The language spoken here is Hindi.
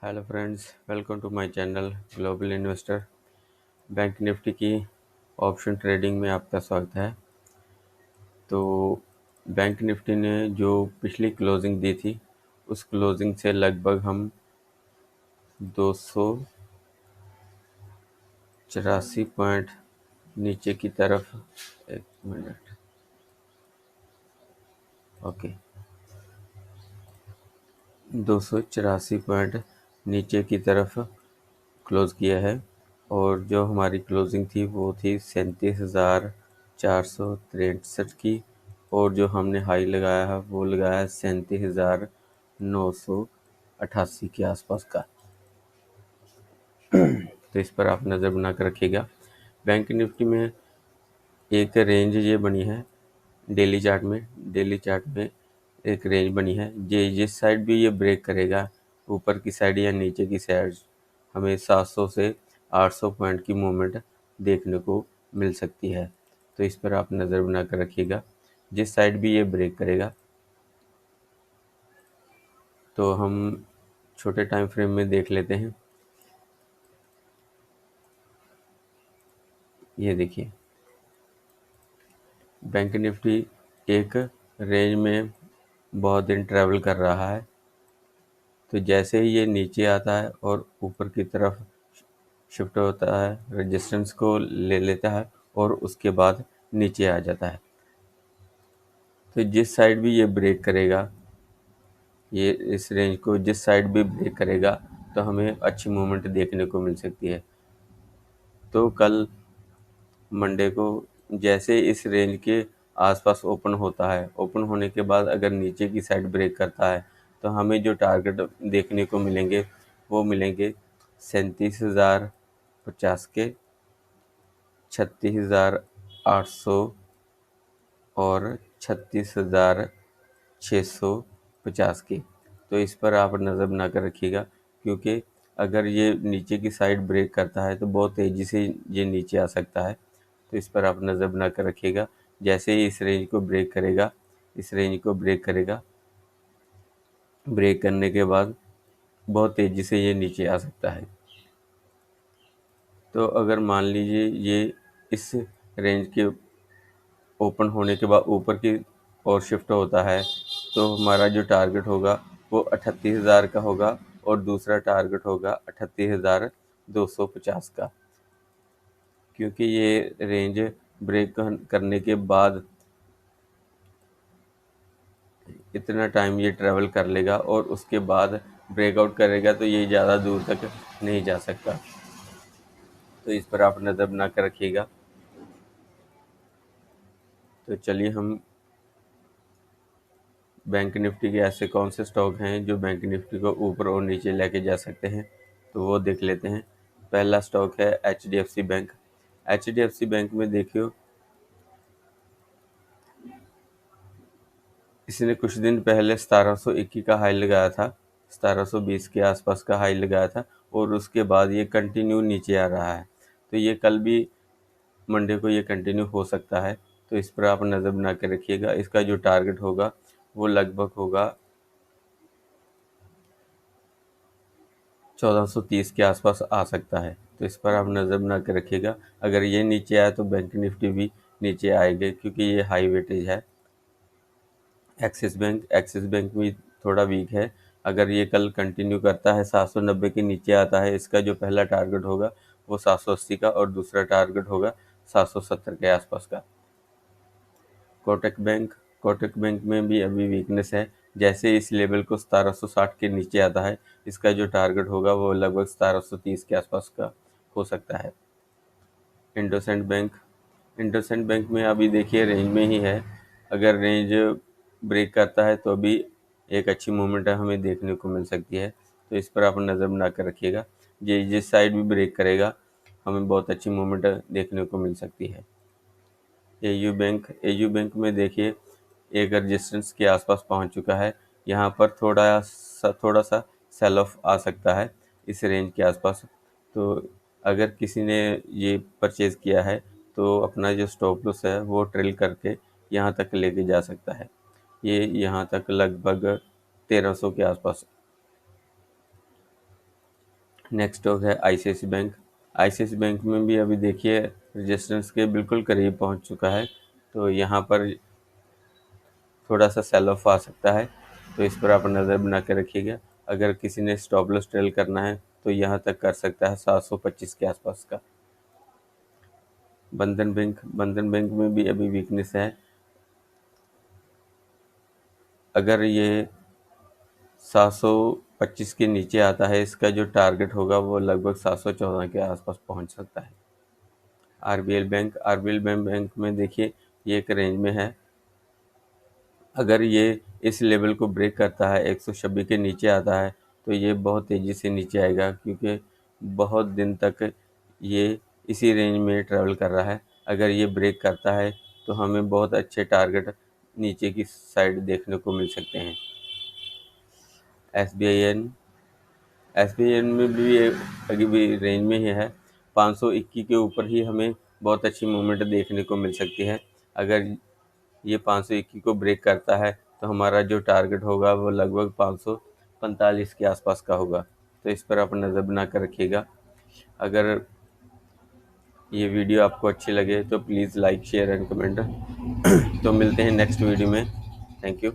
Hello friends, welcome to my channel global investor. Bank nifty की ऑप्शन ट्रेडिंग में आपका स्वागत है। तो बैंक निफ्टी ने जो पिछली क्लोजिंग दी थी उस क्लोजिंग से लगभग हम 284 पॉइंट नीचे की तरफ, एक मिनट, ओके, 284 पॉइंट नीचे की तरफ क्लोज किया है। और जो हमारी क्लोजिंग थी वो थी 37,463 की। और जो हमने हाई लगाया है वो लगाया है 37,988 के आसपास का। तो इस पर आप नज़र बना कर रखिएगा। बैंक निफ्टी में एक रेंज ये बनी है डेली चार्ट में एक रेंज बनी है। ये जिस साइड भी ये ब्रेक करेगा, ऊपर की साइड या नीचे की साइड, हमें 700 से 800 पॉइंट की मूवमेंट देखने को मिल सकती है। तो इस पर आप नज़र बना कर रखिएगा। जिस साइड भी ये ब्रेक करेगा, तो हम छोटे टाइम फ्रेम में देख लेते हैं। ये देखिए, बैंक निफ्टी एक रेंज में बहुत दिन ट्रैवल कर रहा है। तो जैसे ही ये नीचे आता है और ऊपर की तरफ शिफ्ट होता है, रेजिस्टेंस को ले लेता है और उसके बाद नीचे आ जाता है। तो जिस साइड भी ये ब्रेक करेगा, ये इस रेंज को जिस साइड भी ब्रेक करेगा, तो हमें अच्छी मूवमेंट देखने को मिल सकती है। तो कल मंडे को जैसे इस रेंज के आसपास ओपन होता है, ओपन होने के बाद अगर नीचे की साइड ब्रेक करता है, तो हमें जो टारगेट देखने को मिलेंगे वो मिलेंगे 37,050 के, 36,800 और 36,650 की। तो इस पर आप नज़र बना कर रखिएगा, क्योंकि अगर ये नीचे की साइड ब्रेक करता है तो बहुत तेज़ी से ये नीचे आ सकता है। तो इस पर आप नज़र बना कर रखिएगा। जैसे ही इस रेंज को ब्रेक करेगा, इस रेंज को ब्रेक करेगा, ब्रेक करने के बाद बहुत तेज़ी से ये नीचे आ सकता है। तो अगर मान लीजिए ये इस रेंज के ओपन होने के बाद ऊपर की ओर शिफ्ट होता है, तो हमारा जो टारगेट होगा वो 38,000 का होगा और दूसरा टारगेट होगा 38,250 का। क्योंकि ये रेंज ब्रेक करने के बाद इतना टाइम ये ट्रैवल कर लेगा और उसके बाद ब्रेकआउट करेगा, तो ये ज़्यादा दूर तक नहीं जा सकता। तो इस पर आप नज़र बना कर रखिएगा। तो चलिए, हम बैंक निफ्टी के ऐसे कौन से स्टॉक हैं जो बैंक निफ्टी को ऊपर और नीचे लेके जा सकते हैं, तो वो देख लेते हैं। पहला स्टॉक है HDFC बैंक। HDFC बैंक में देखियो, इसने कुछ दिन पहले 1721 का हाई लगाया था, 1720 के आसपास का हाई लगाया था, और उसके बाद ये कंटिन्यू नीचे आ रहा है। तो ये कल भी मंडे को ये कंटिन्यू हो सकता है। तो इस पर आप नज़र बना के रखिएगा। इसका जो टारगेट होगा वो लगभग होगा 1430 के आसपास आ सकता है। तो इस पर आप नज़र बना के रखिएगा। अगर ये नीचे आए तो बैंक निफ्टी भी नीचे आएगा, क्योंकि ये हाई वेटेज है। एक्सिस बैंक भी थोड़ा वीक है। अगर ये कल कंटिन्यू करता है, 790 के नीचे आता है, इसका जो पहला टारगेट होगा वो 780 का और दूसरा टारगेट होगा 770 के आसपास का। कोटक बैंक में भी अभी वीकनेस है। जैसे इस लेवल को 1760 के नीचे आता है, इसका जो टारगेट होगा वो लगभग 1730 के आसपास का हो सकता है। इंडोसेंड बैंक में अभी देखिए रेंज में ही है। अगर रेंज ब्रेक करता है तो अभी एक अच्छी मूवमेंट हमें देखने को मिल सकती है। तो इस पर आप नज़र बना कर रखिएगा। ये जिस साइड भी ब्रेक करेगा, हमें बहुत अच्छी मूवमेंट देखने को मिल सकती है। एयू बैंक में देखिए एक रेजिस्टेंस के आसपास पहुंच चुका है। यहाँ पर थोड़ा सा सेल ऑफ आ सकता है इस रेंज के आसपास। तो अगर किसी ने ये परचेज़ किया है तो अपना जो स्टॉप लॉस है वो ट्रेल करके यहाँ तक लेके जा सकता है। ये यहाँ तक लगभग 1300 के आसपास। नेक्स्ट स्टॉक है आईसीआईसी बैंक। आईसीआईसी बैंक में भी अभी देखिए रेजिस्टेंस के बिल्कुल करीब पहुंच चुका है, तो यहाँ पर थोड़ा सा सेल ऑफ आ सकता है, तो इस पर आप नज़र बना के रखिएगा। अगर किसी ने स्टॉप लॉस ट्रेल करना है तो यहाँ तक कर सकता है 725 के आसपास का। बंधन बैंक में भी अभी वीकनेस है। अगर ये 725 के नीचे आता है, इसका जो टारगेट होगा वो लगभग 714 के आसपास पहुंच सकता है। आरबीएल बैंक में देखिए ये एक रेंज में है। अगर ये इस लेवल को ब्रेक करता है, 126 के नीचे आता है, तो ये बहुत तेज़ी से नीचे आएगा, क्योंकि बहुत दिन तक ये इसी रेंज में ट्रैवल कर रहा है। अगर ये ब्रेक करता है तो हमें बहुत अच्छे टारगेट नीचे की साइड देखने को मिल सकते हैं। एसबीआईएन में भी अभी भी रेंज में ही है। 521 के ऊपर ही हमें बहुत अच्छी मूवमेंट देखने को मिल सकती है। अगर ये 521 को ब्रेक करता है तो हमारा जो टारगेट होगा वो लगभग 545 के आसपास का होगा, तो इस पर आप नज़र बना कर रखिएगा। अगर ये वीडियो आपको अच्छी लगे तो please like share and comment. तो मिलते हैं नेक्स्ट वीडियो में। Thank you.